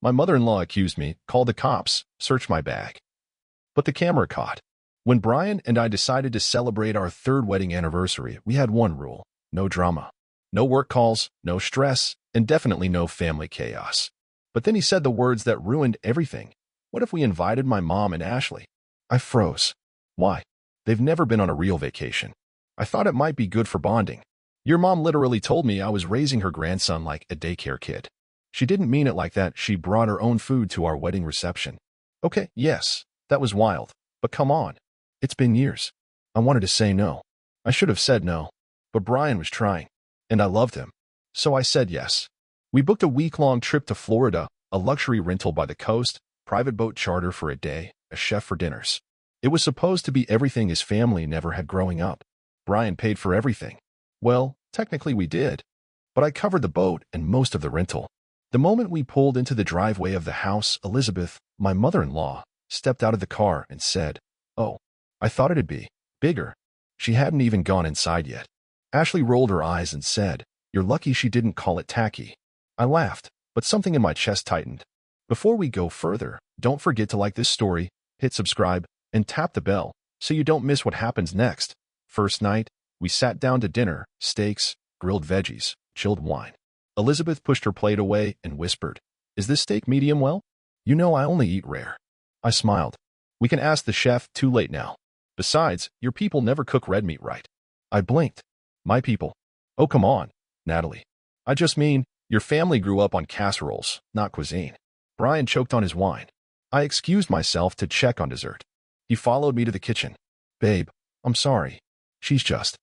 My mother-in-law accused me, called the cops, searched my bag. But the camera caught. When Brian and I decided to celebrate our third wedding anniversary, we had one rule: no drama. No work calls, no stress, and definitely no family chaos. But then he said the words that ruined everything. What if we invited my mom and Ashley? I froze. Why? They've never been on a real vacation. I thought it might be good for bonding. Your mom literally told me I was raising her grandson like a daycare kid. She didn't mean it like that. She brought her own food to our wedding reception. Okay, yes, that was wild. But come on. It's been years. I wanted to say no. I should have said no. But Brian was trying. And I loved him. So I said yes. We booked a week-long trip to Florida, a luxury rental by the coast, private boat charter for a day, a chef for dinners. It was supposed to be everything his family never had growing up. Brian paid for everything. Well, technically we did. But I covered the boat and most of the rental. The moment we pulled into the driveway of the house, Elizabeth, my mother-in-law, stepped out of the car and said, "Oh, I thought it'd be bigger." She hadn't even gone inside yet. Ashley rolled her eyes and said, "You're lucky she didn't call it tacky." I laughed, but something in my chest tightened. Before we go further, don't forget to like this story, hit subscribe, and tap the bell so you don't miss what happens next. First night, we sat down to dinner, steaks, grilled veggies, chilled wine. Elizabeth pushed her plate away and whispered, "Is this steak medium well? You know I only eat rare." I smiled. "We can ask the chef, too late now. Besides, your people never cook red meat right." I blinked. My people? Oh, come on, Natalie. I just mean, your family grew up on casseroles, not cuisine. Brian choked on his wine. I excused myself to check on dessert. He followed me to the kitchen. "Babe, I'm sorry. She's just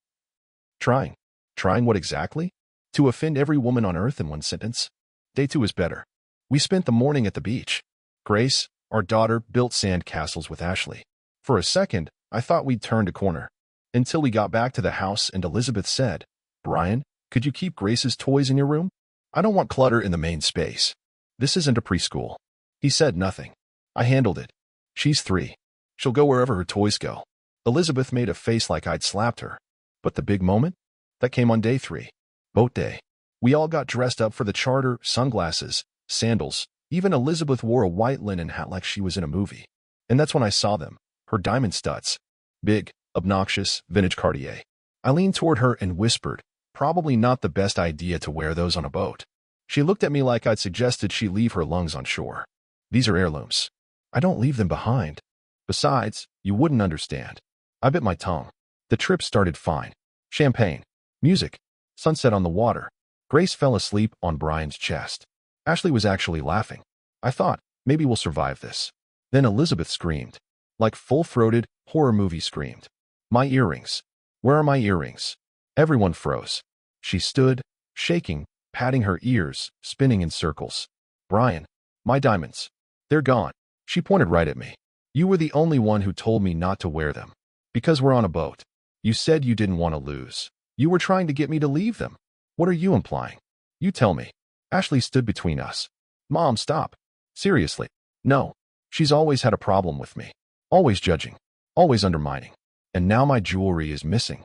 trying." Trying what exactly? To offend every woman on earth in one sentence? Day 2 is better. We spent the morning at the beach. Grace, our daughter, built sand castles with Ashley. For a second, I thought we'd turned a corner. Until we got back to the house and Elizabeth said, "Brian, could you keep Grace's toys in your room? I don't want clutter in the main space. This isn't a preschool." He said nothing. I handled it. She's 3. She'll go wherever her toys go. Elizabeth made a face like I'd slapped her. But the big moment? That came on day 3. Boat day. We all got dressed up for the charter, sunglasses, sandals. Even Elizabeth wore a white linen hat like she was in a movie. And that's when I saw them. Her diamond studs. Big, obnoxious, vintage Cartier. I leaned toward her and whispered, "Probably not the best idea to wear those on a boat." She looked at me like I'd suggested she leave her lungs on shore. "These are heirlooms. I don't leave them behind. Besides, you wouldn't understand." I bit my tongue. The trip started fine. Champagne, music, sunset on the water. Grace fell asleep on Brian's chest. Ashley was actually laughing. I thought, maybe we'll survive this. Then Elizabeth screamed. Like full-throated, horror movie screamed. "My earrings. Where are my earrings?" Everyone froze. She stood, shaking, patting her ears, spinning in circles. "Brian, my diamonds. They're gone." She pointed right at me. "You were the only one who told me not to wear them. Because we're on a boat. You said you didn't want to lose. You were trying to get me to leave them. What are you implying? You tell me." Ashley stood between us. "Mom, stop. Seriously. No. She's always had a problem with me. Always judging. Always undermining. And now my jewelry is missing."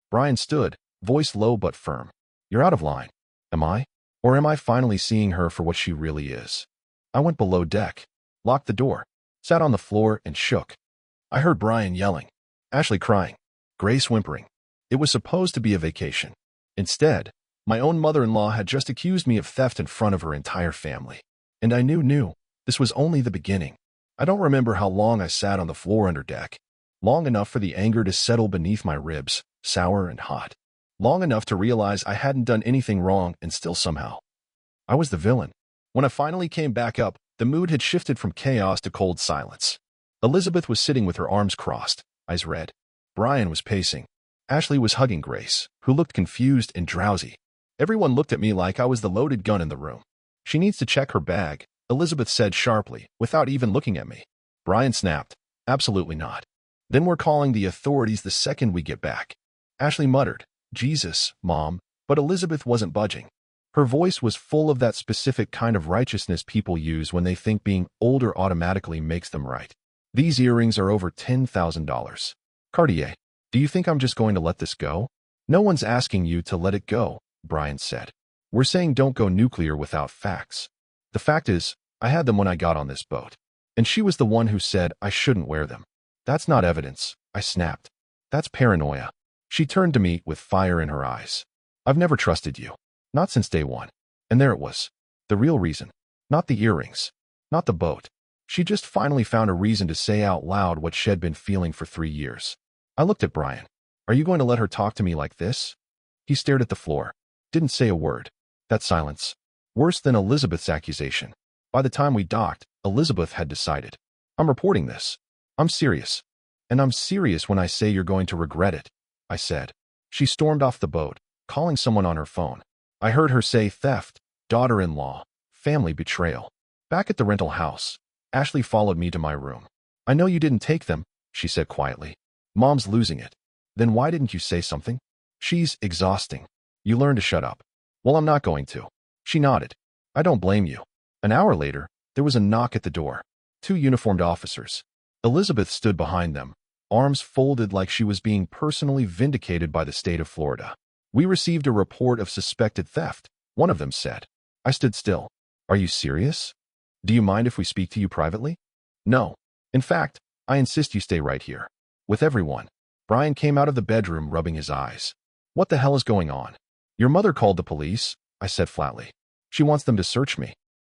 Brian stood, voice low but firm. "You're out of line. Am I? Or am I finally seeing her for what she really is?" I went below deck, locked the door, sat on the floor and shook. I heard Brian yelling, Ashley crying, Grace whimpering. It was supposed to be a vacation. Instead, my own mother-in-law had just accused me of theft in front of her entire family. And I knew this was only the beginning. I don't remember how long I sat on the floor under deck. Long enough for the anger to settle beneath my ribs, sour and hot. Long enough to realize I hadn't done anything wrong and still somehow I was the villain. When I finally came back up, the mood had shifted from chaos to cold silence. Elizabeth was sitting with her arms crossed, eyes red. Brian was pacing. Ashley was hugging Grace, who looked confused and drowsy. Everyone looked at me like I was the loaded gun in the room. "She needs to check her bag," Elizabeth said sharply, without even looking at me. Brian snapped, "Absolutely not. Then we're calling the authorities the second we get back." Ashley muttered, "Jesus, Mom," but Elizabeth wasn't budging. Her voice was full of that specific kind of righteousness people use when they think being older automatically makes them right. "These earrings are over $10,000. Cartier, do you think I'm just going to let this go?" "No one's asking you to let it go," Brian said. "We're saying don't go nuclear without facts." "The fact is, I had them when I got on this boat. And she was the one who said I shouldn't wear them. That's not evidence, I snapped. That's paranoia. She turned to me with fire in her eyes. I've never trusted you. Not since day one. And there it was. The real reason. Not the earrings. Not the boat. She just finally found a reason to say out loud what she had been feeling for 3 years. I looked at Brian. Are you going to let her talk to me like this? He stared at the floor. Didn't say a word. That silence. Worse than Elizabeth's accusation. By the time we docked, Elizabeth had decided. I'm reporting this. I'm serious. And I'm serious when I say you're going to regret it, I said. She stormed off the boat, calling someone on her phone. I heard her say theft, daughter-in-law, family betrayal. Back at the rental house, Ashley followed me to my room. I know you didn't take them, she said quietly. Mom's losing it. Then why didn't you say something? She's exhausting. You learn to shut up. Well, I'm not going to. She nodded. I don't blame you. An hour later, there was a knock at the door. 2 uniformed officers. Elizabeth stood behind them, arms folded like she was being personally vindicated by the state of Florida. We received a report of suspected theft, one of them said. I stood still. Are you serious? Do you mind if we speak to you privately? No. In fact, I insist you stay right here. With everyone. Brian came out of the bedroom rubbing his eyes. What the hell is going on? Your mother called the police, I said flatly. She wants them to search me.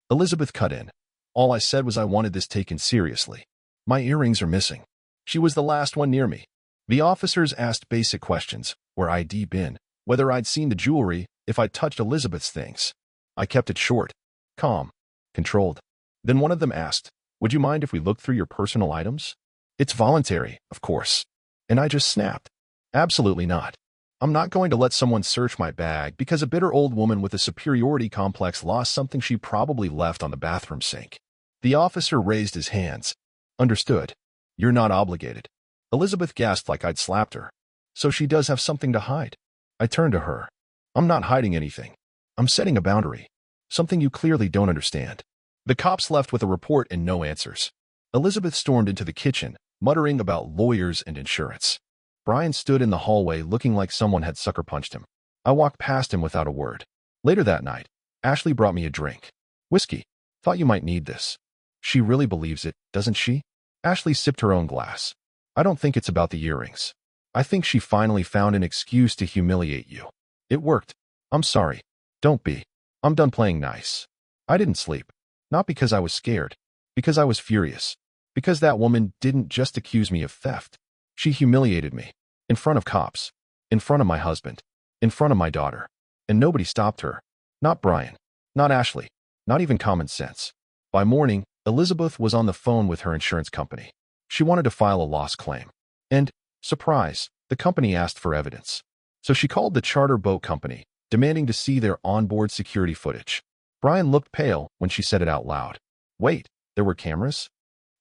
Elizabeth cut in. All I said was I wanted this taken seriously. My earrings are missing. She was the last one near me. The officers asked basic questions. Where ID been? Whether I'd seen the jewelry, if I'd touched Elizabeth's things. I kept it short, calm, controlled. Then one of them asked, would you mind if we looked through your personal items? It's voluntary, of course. And I just snapped. Absolutely not. I'm not going to let someone search my bag because a bitter old woman with a superiority complex lost something she probably left on the bathroom sink. The officer raised his hands. Understood. You're not obligated. Elizabeth gasped like I'd slapped her. So she does have something to hide. I turned to her. I'm not hiding anything. I'm setting a boundary. Something you clearly don't understand. The cops left with a report and no answers. Elizabeth stormed into the kitchen, muttering about lawyers and insurance. Brian stood in the hallway looking like someone had sucker punched him. I walked past him without a word. Later that night, Ashley brought me a drink. Whiskey. Thought you might need this. She really believes it, doesn't she? Ashley sipped her own glass. I don't think it's about the earrings. I think she finally found an excuse to humiliate you. It worked. I'm sorry. Don't be. I'm done playing nice. I didn't sleep. Not because I was scared. Because I was furious. Because that woman didn't just accuse me of theft. She humiliated me. In front of cops. In front of my husband. In front of my daughter. And nobody stopped her. Not Brian. Not Ashley. Not even common sense. By morning, Elizabeth was on the phone with her insurance company. She wanted to file a loss claim. And, surprise, the company asked for evidence. So she called the charter boat company, demanding to see their onboard security footage. Brian looked pale when she said it out loud. Wait, there were cameras?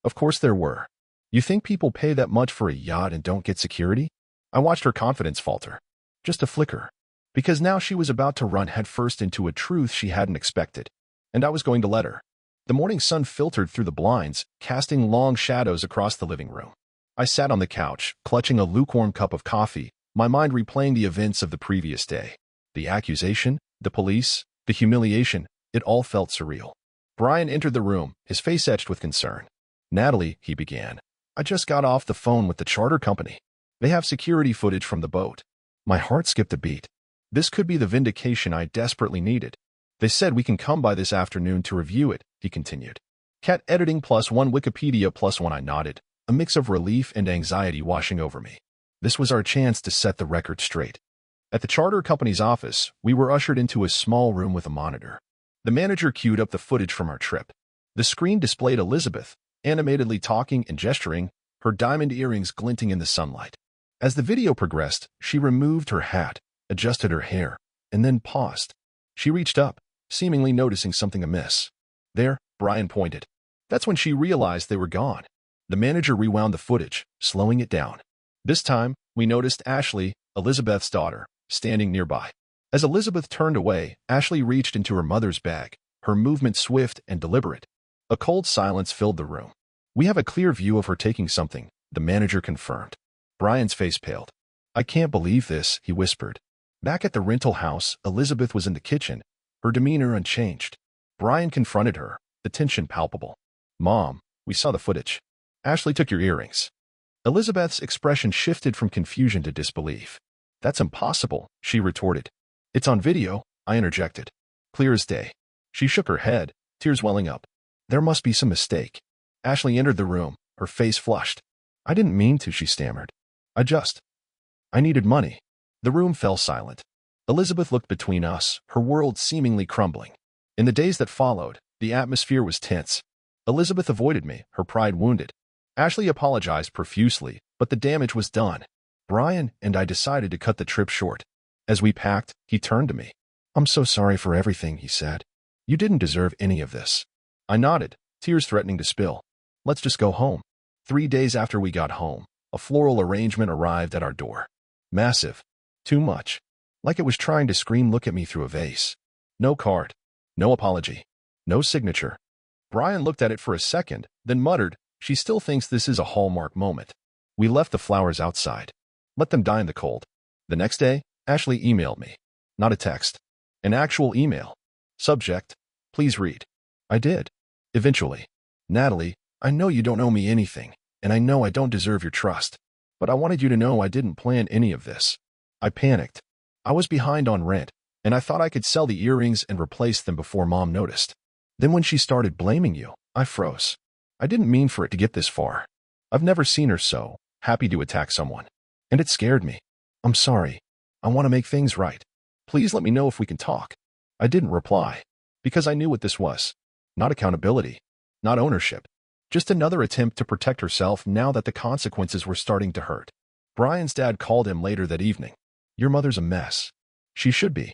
Of course there were. You think people pay that much for a yacht and don't get security? I watched her confidence falter. Just a flicker. Because now she was about to run headfirst into a truth she hadn't expected. And I was going to let her. The morning sun filtered through the blinds, casting long shadows across the living room. I sat on the couch, clutching a lukewarm cup of coffee, my mind replaying the events of the previous day. The accusation, the police, the humiliation, it all felt surreal. Brian entered the room, his face etched with concern. Natalie, he began. I just got off the phone with the charter company. They have security footage from the boat. My heart skipped a beat. This could be the vindication I desperately needed. They said we can come by this afternoon to review it, he continued. Cat editing +1 Wikipedia +1 I nodded, a mix of relief and anxiety washing over me. This was our chance to set the record straight. At the charter company's office, we were ushered into a small room with a monitor. The manager queued up the footage from our trip. The screen displayed Elizabeth, animatedly talking and gesturing, her diamond earrings glinting in the sunlight. As the video progressed, she removed her hat, adjusted her hair, and then paused. She reached up, seemingly noticing something amiss. There, Brian pointed. That's when she realized they were gone. The manager rewound the footage, slowing it down. This time, we noticed Ashley, Elizabeth's daughter, standing nearby. As Elizabeth turned away, Ashley reached into her mother's bag, her movement swift and deliberate. A cold silence filled the room. We have a clear view of her taking something, the manager confirmed. Brian's face paled. I can't believe this, he whispered. Back at the rental house, Elizabeth was in the kitchen, her demeanor unchanged. Brian confronted her, the tension palpable. Mom, we saw the footage. Ashley took your earrings. Elizabeth's expression shifted from confusion to disbelief. That's impossible, she retorted. It's on video, I interjected. Clear as day. She shook her head, tears welling up. There must be some mistake. Ashley entered the room, her face flushed. I didn't mean to, she stammered. I needed money. The room fell silent. Elizabeth looked between us, her world seemingly crumbling. In the days that followed, the atmosphere was tense. Elizabeth avoided me, her pride wounded. Ashley apologized profusely, but the damage was done. Brian and I decided to cut the trip short. As we packed, he turned to me. I'm so sorry for everything, he said. You didn't deserve any of this. I nodded, tears threatening to spill. Let's just go home. 3 days after we got home, a floral arrangement arrived at our door. Massive. Too much. Like it was trying to scream, look at me through a vase. No card. No apology. No signature. Brian looked at it for a second, then muttered, she still thinks this is a hallmark moment. We left the flowers outside. Let them die in the cold. The next day, Ashley emailed me. Not a text. An actual email. Subject, please read. I did. Eventually. Natalie, I know you don't owe me anything, and I know I don't deserve your trust. But I wanted you to know I didn't plan any of this. I panicked. I was behind on rent, and I thought I could sell the earrings and replace them before Mom noticed. Then when she started blaming you, I froze. I didn't mean for it to get this far. I've never seen her so happy to attack someone. And it scared me. I'm sorry. I want to make things right. Please let me know if we can talk. I didn't reply, because I knew what this was. Not accountability. Not ownership. Just another attempt to protect herself now that the consequences were starting to hurt. Brian's dad called him later that evening. Your mother's a mess. She should be.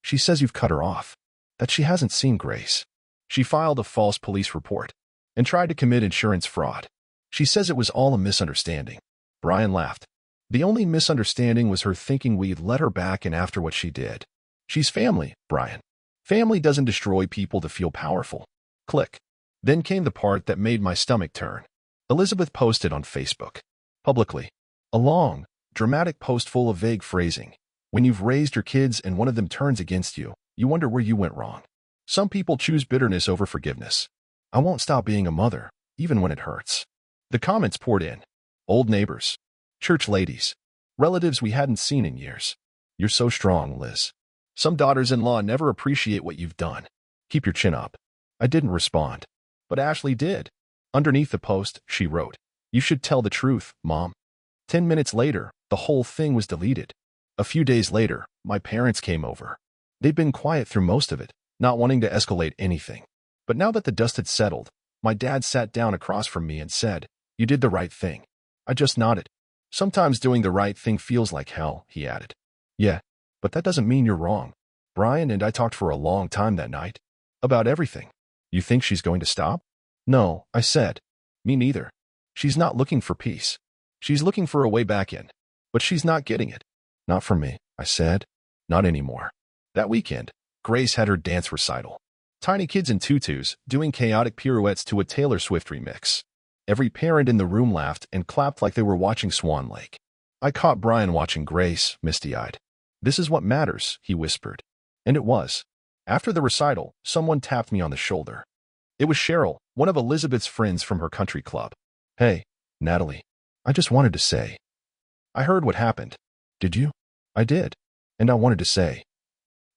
She says you've cut her off. That she hasn't seen Grace. She filed a false police report and tried to commit insurance fraud. She says it was all a misunderstanding. Brian laughed. The only misunderstanding was her thinking we'd let her back in after what she did. She's family, Brian. Family doesn't destroy people to feel powerful. Click. Then came the part that made my stomach turn. Elizabeth posted on Facebook. Publicly. A long, dramatic post full of vague phrasing. When you've raised your kids and one of them turns against you, you wonder where you went wrong. Some people choose bitterness over forgiveness. I won't stop being a mother, even when it hurts. The comments poured in. Old neighbors. Church ladies. Relatives we hadn't seen in years. You're so strong, Liz. Some daughters-in-law never appreciate what you've done. Keep your chin up. I didn't respond. But Ashley did. Underneath the post, she wrote, You should tell the truth, Mom. 10 minutes later, the whole thing was deleted. A few days later, my parents came over. They'd been quiet through most of it, not wanting to escalate anything. But now that the dust had settled, my dad sat down across from me and said, You did the right thing. I just nodded. Sometimes doing the right thing feels like hell, he added. Yeah, but that doesn't mean you're wrong. Brian and I talked for a long time that night. About everything. You think she's going to stop? No, I said. Me neither. She's not looking for peace. She's looking for a way back in. But she's not getting it. Not from me, I said. Not anymore. That weekend, Grace had her dance recital. Tiny kids in tutus doing chaotic pirouettes to a Taylor Swift remix. Every parent in the room laughed and clapped like they were watching Swan Lake. I caught Brian watching Grace, misty-eyed. This is what matters, he whispered. And it was. After the recital, someone tapped me on the shoulder. It was Cheryl, one of Elizabeth's friends from her country club. Hey, Natalie. I just wanted to say. I heard what happened. Did you? I did. And I wanted to say.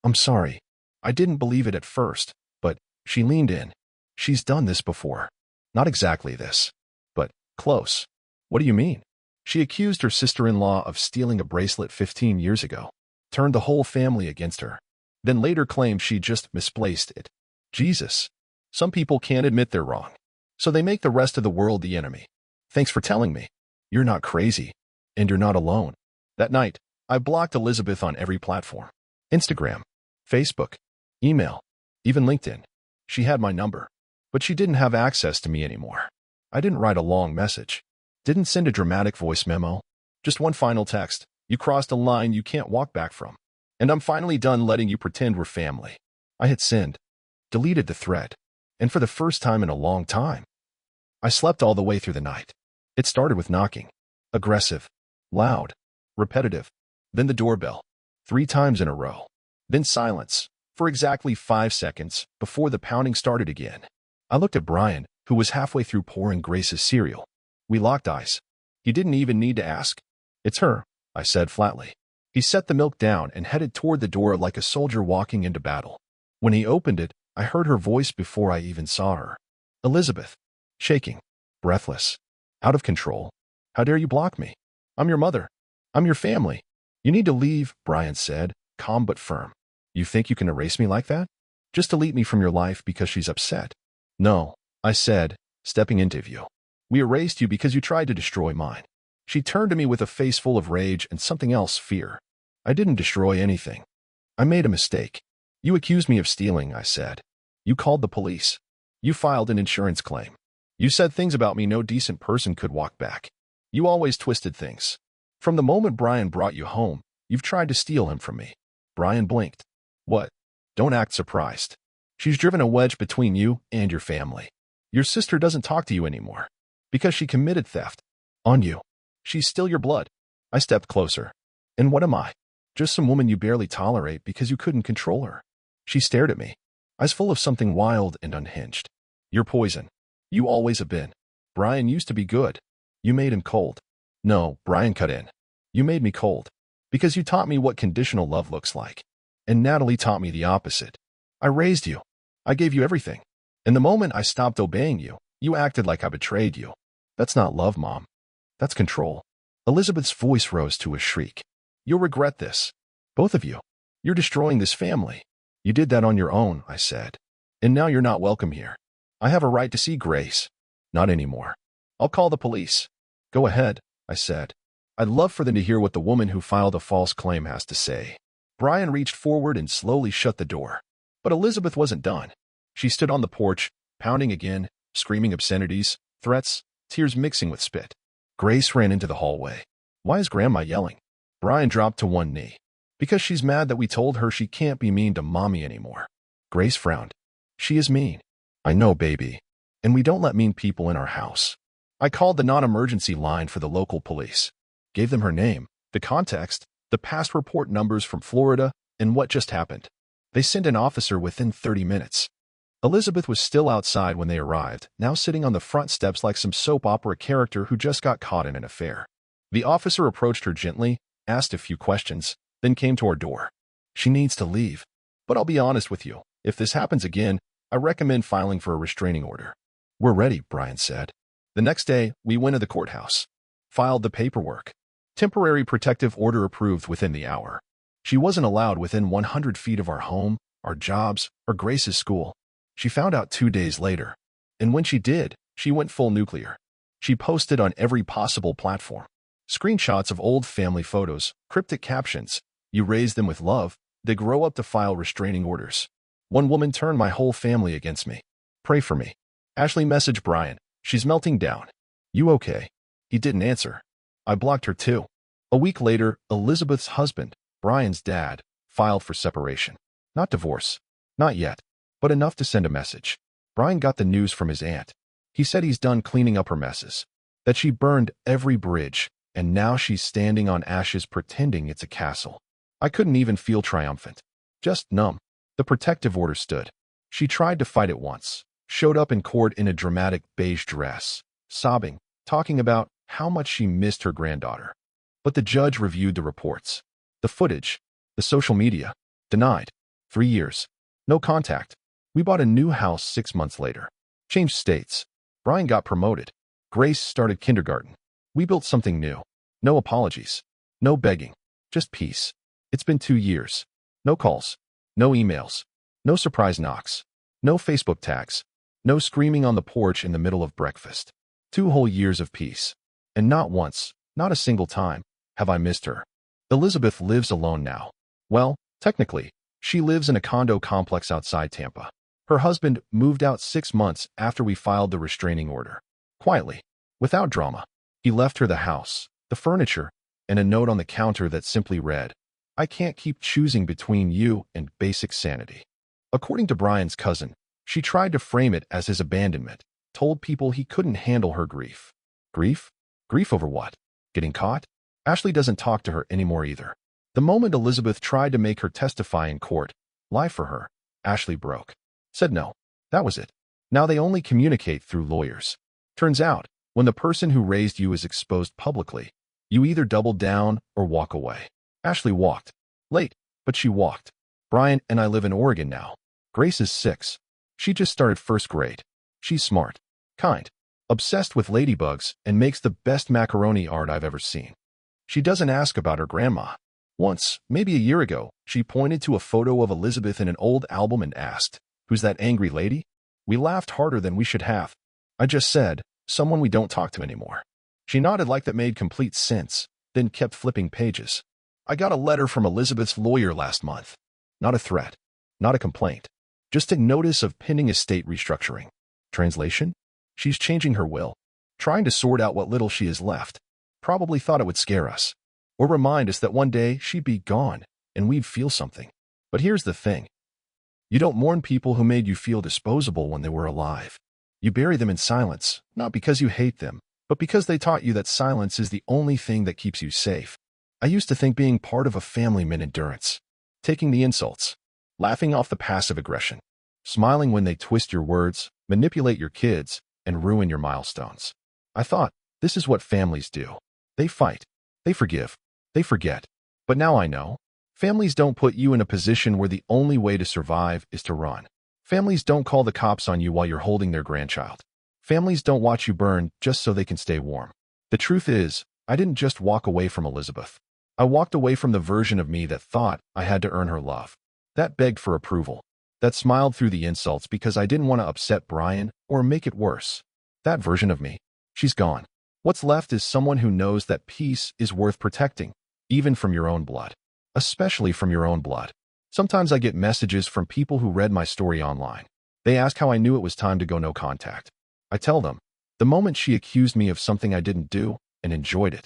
I'm sorry. I didn't believe it at first, but she leaned in. She's done this before. Not exactly this, but close. What do you mean? She accused her sister-in-law of stealing a bracelet 15 years ago, turned the whole family against her, then later claimed she just misplaced it. Jesus. Some people can't admit they're wrong, so they make the rest of the world the enemy. Thanks for telling me. You're not crazy, and you're not alone. That night, I blocked Elizabeth on every platform. Instagram, Facebook, email, even LinkedIn. She had my number, but she didn't have access to me anymore. I didn't write a long message. Didn't send a dramatic voice memo. Just one final text. You crossed a line you can't walk back from. And I'm finally done letting you pretend we're family. I hit send. Deleted the thread. And for the first time in a long time, I slept all the way through the night. It started with knocking. Aggressive. Loud. Repetitive. Then the doorbell. 3 times in a row. Then silence. For exactly 5 seconds before the pounding started again. I looked at Brian, who was halfway through pouring Grace's cereal. We locked eyes. He didn't even need to ask. "It's her," I said flatly. He set the milk down and headed toward the door like a soldier walking into battle. When he opened it, I heard her voice before I even saw her. "Elizabeth." Shaking. Breathless. Out of control. "How dare you block me? I'm your mother. I'm your family. You need to leave," Brian said, calm but firm. "You think you can erase me like that? Just delete me from your life because she's upset?" "No," I said, stepping into view. "We erased you because you tried to destroy mine." She turned to me with a face full of rage and something else, fear. "I didn't destroy anything. I made a mistake. You accused me of stealing," I said. "You called the police. You filed an insurance claim. You said things about me no decent person could walk back. You always twisted things. From the moment Brian brought you home, you've tried to steal him from me." Brian blinked. "What?" "Don't act surprised. She's driven a wedge between you and your family. Your sister doesn't talk to you anymore because she committed theft on you. She's still your blood." I stepped closer. "And what am I? Just some woman you barely tolerate because you couldn't control her." She stared at me, eyes full of something wild and unhinged. "You're poison. You always have been. Brian used to be good. You made him cold." "No," Brian cut in. "You made me cold because you taught me what conditional love looks like. And Natalie taught me the opposite. I raised you. I gave you everything. And the moment I stopped obeying you, you acted like I betrayed you. That's not love, Mom. That's control." Elizabeth's voice rose to a shriek. "You'll regret this. Both of you. You're destroying this family. You did that on your own," I said. "And now you're not welcome here. I have a right to see Grace." "Not anymore. I'll call the police." "Go ahead," I said. "I'd love for them to hear what the woman who filed a false claim has to say." Brian reached forward and slowly shut the door. But Elizabeth wasn't done. She stood on the porch, pounding again, screaming obscenities, threats, tears mixing with spit. Grace ran into the hallway. "Why is Grandma yelling?" Brian dropped to one knee. "Because she's mad that we told her she can't be mean to Mommy anymore." Grace frowned. "She is mean." "I know, baby. And we don't let mean people in our house." I called the non-emergency line for the local police. Gave them her name, the context, the past report numbers from Florida, and what just happened. They sent an officer within 30 minutes. Elizabeth was still outside when they arrived, now sitting on the front steps like some soap opera character who just got caught in an affair. The officer approached her gently, asked a few questions, then came to our door. "She needs to leave. But I'll be honest with you. If this happens again, I recommend filing for a restraining order." "We're ready," Brian said. The next day, we went to the courthouse. Filed the paperwork. Temporary protective order approved within the hour. She wasn't allowed within 100 feet of our home, our jobs, or Grace's school. She found out 2 days later. And when she did, she went full nuclear. She posted on every possible platform. Screenshots of old family photos, cryptic captions. "You raise them with love, they grow up to file restraining orders." One woman turned my whole family against me. "Pray for me." Ashley messaged Brian. "She's melting down. You okay?" He didn't answer. I blocked her too. A week later, Elizabeth's husband, Brian's dad, filed for separation. Not divorce. Not yet. But enough to send a message. Brian got the news from his aunt. He said he's done cleaning up her messes. That she burned every bridge, and now she's standing on ashes pretending it's a castle. I couldn't even feel triumphant. Just numb. The protective order stood. She tried to fight it once. Showed up in court in a dramatic beige dress, sobbing, talking about how much she missed her granddaughter. But the judge reviewed the reports. The footage. The social media. Denied. 3 years. No contact. We bought a new house 6 months later. Changed states. Brian got promoted. Grace started kindergarten. We built something new. No apologies. No begging. Just peace. It's been 2 years. No calls. No emails. No surprise knocks. No Facebook tags. No screaming on the porch in the middle of breakfast. 2 whole years of peace. And not once, not a single time, have I missed her. Elizabeth lives alone now. Well, technically, she lives in a condo complex outside Tampa. Her husband moved out 6 months after we filed the restraining order. Quietly, without drama. He left her the house, the furniture, and a note on the counter that simply read, "I can't keep choosing between you and basic sanity." According to Brian's cousin, she tried to frame it as his abandonment, told people he couldn't handle her grief. Grief? Grief over what? Getting caught? Ashley doesn't talk to her anymore either. The moment Elizabeth tried to make her testify in court, lie for her, Ashley broke. Said no. That was it. Now they only communicate through lawyers. Turns out, when the person who raised you is exposed publicly, you either double down or walk away. Ashley walked. Late, but she walked. Brian and I live in Oregon now. Grace is 6. She just started first grade. She's smart, kind, obsessed with ladybugs, and makes the best macaroni art I've ever seen. She doesn't ask about her grandma. Once, maybe a year ago, she pointed to a photo of Elizabeth in an old album and asked, "Who's that angry lady?" We laughed harder than we should have. I just said, "Someone we don't talk to anymore." She nodded like that made complete sense, then kept flipping pages. I got a letter from Elizabeth's lawyer last month. Not a threat, not a complaint, just a notice of pending estate restructuring. Translation? She's changing her will, trying to sort out what little she has left. Probably thought it would scare us, or remind us that one day she'd be gone and we'd feel something. But here's the thing. You don't mourn people who made you feel disposable when they were alive. You bury them in silence, not because you hate them, but because they taught you that silence is the only thing that keeps you safe. I used to think being part of a family meant endurance, taking the insults, laughing off the passive aggression, smiling when they twist your words, manipulate your kids, and ruin your milestones. I thought, this is what families do. They fight, they forgive, they forget. But now I know. Families don't put you in a position where the only way to survive is to run. Families don't call the cops on you while you're holding their grandchild. Families don't watch you burn just so they can stay warm. The truth is, I didn't just walk away from Elizabeth. I walked away from the version of me that thought I had to earn her love, that begged for approval, that smiled through the insults because I didn't want to upset Brian or make it worse. That version of me, she's gone. What's left is someone who knows that peace is worth protecting, even from your own blood. Especially from your own blood. Sometimes I get messages from people who read my story online. They ask how I knew it was time to go no contact. I tell them, the moment she accused me of something I didn't do and enjoyed it.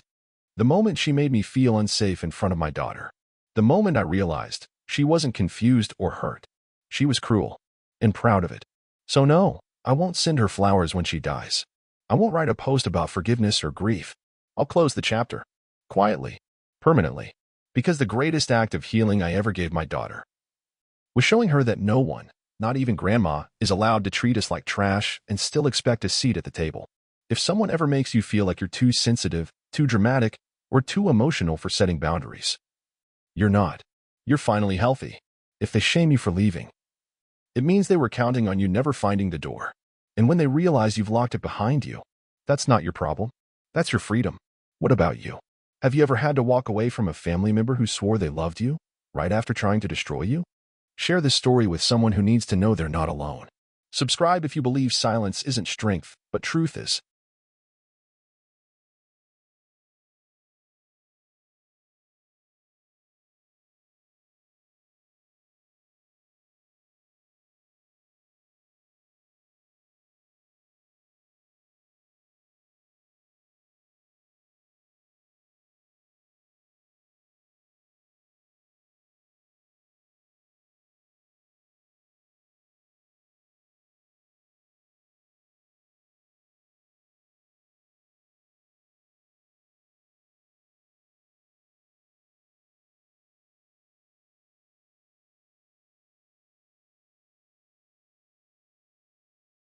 The moment she made me feel unsafe in front of my daughter. The moment I realized she wasn't confused or hurt. She was cruel and proud of it. So no, I won't send her flowers when she dies. I won't write a post about forgiveness or grief. I'll close the chapter. Quietly. Permanently. Because the greatest act of healing I ever gave my daughter was showing her that no one, not even grandma, is allowed to treat us like trash and still expect a seat at the table. If someone ever makes you feel like you're too sensitive, too dramatic, or too emotional for setting boundaries, you're not. You're finally healthy. If they shame you for leaving, it means they were counting on you never finding the door. And when they realize you've locked it behind you, that's not your problem. That's your freedom. What about you? Have you ever had to walk away from a family member who swore they loved you, right after trying to destroy you? Share this story with someone who needs to know they're not alone. Subscribe if you believe silence isn't strength, but truth is.